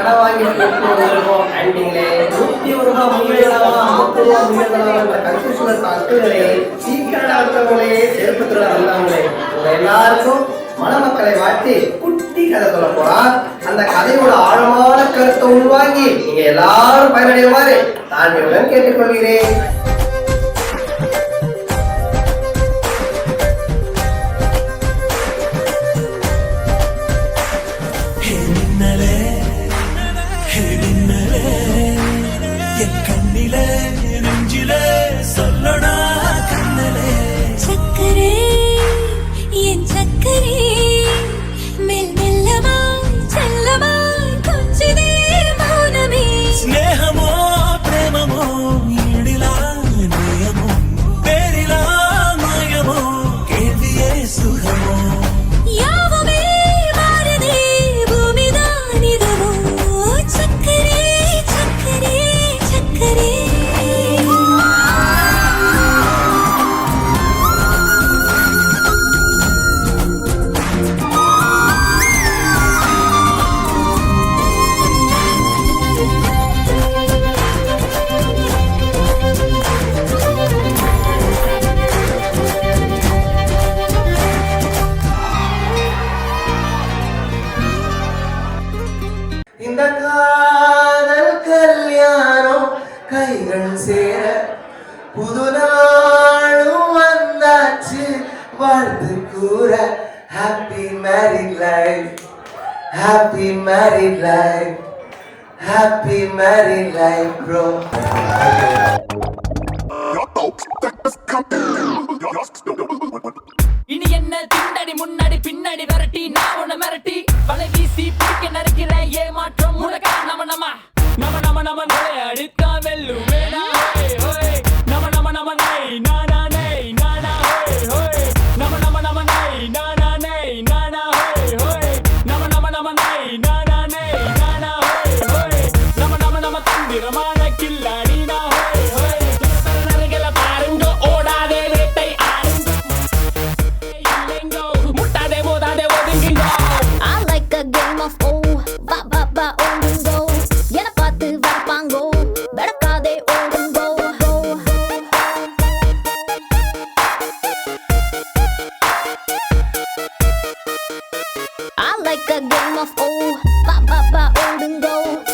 கடன் வாங்கிட்டு இருக்கும் ஆண்டிங்களே 101 ரூபாய் முயலாமா 50 ரூபாய் முயலாமா என்ற கன்ஃபியூஷன் அத்துகளே சீக்கிரம் வந்தவங்களே செருப்பு திருட வந்தவங்களே உங்க எல்லாருக்கும் மணமக்களை வாழ்த்தி குட்டி கதை சொல்ல போறான். அந்த கதையோட ஆழமான கருத்தை உள்வாங்கி நீங்க எல்லாரும் பயனடையுமாறு தாழ்மையுடன் கேட்டுக்கொள்கிறேன். இந்த காதல் கல்யாணம் கைகள் சேர புது நாளும் வந்தாச்சு வாழ்த்து கூற happy married life happy married life happy married life bro. இனி என்ன திண்டடி முன்னாடி பின்னாடி விரட்டி நான் உன்னை மிரட்டி வலை வீசி பிடிக்க நறுக்கிறேன் ஏமாற்றம் உனக்கு நம்ம நம்ம நம்ம நம்ம நம்ம அடித்தா வெல்லு வேணா நம்ம நம்ம நம்ம நை நானா நை நானா நம்ம நம்ம நம்ம நை நானா நை நானா நம்ம நம்ம நம்ம நை நானா நை நானா நம்ம நம்ம நம்ம தந்திரமான கில்லாடி நான் பாருங்க ஓடாதே வேட்டை I like a game of oh, ba ba ba oh go. Yena paathu varpango, bedakade oh go. I like a game of oh, ba ba ba oh go.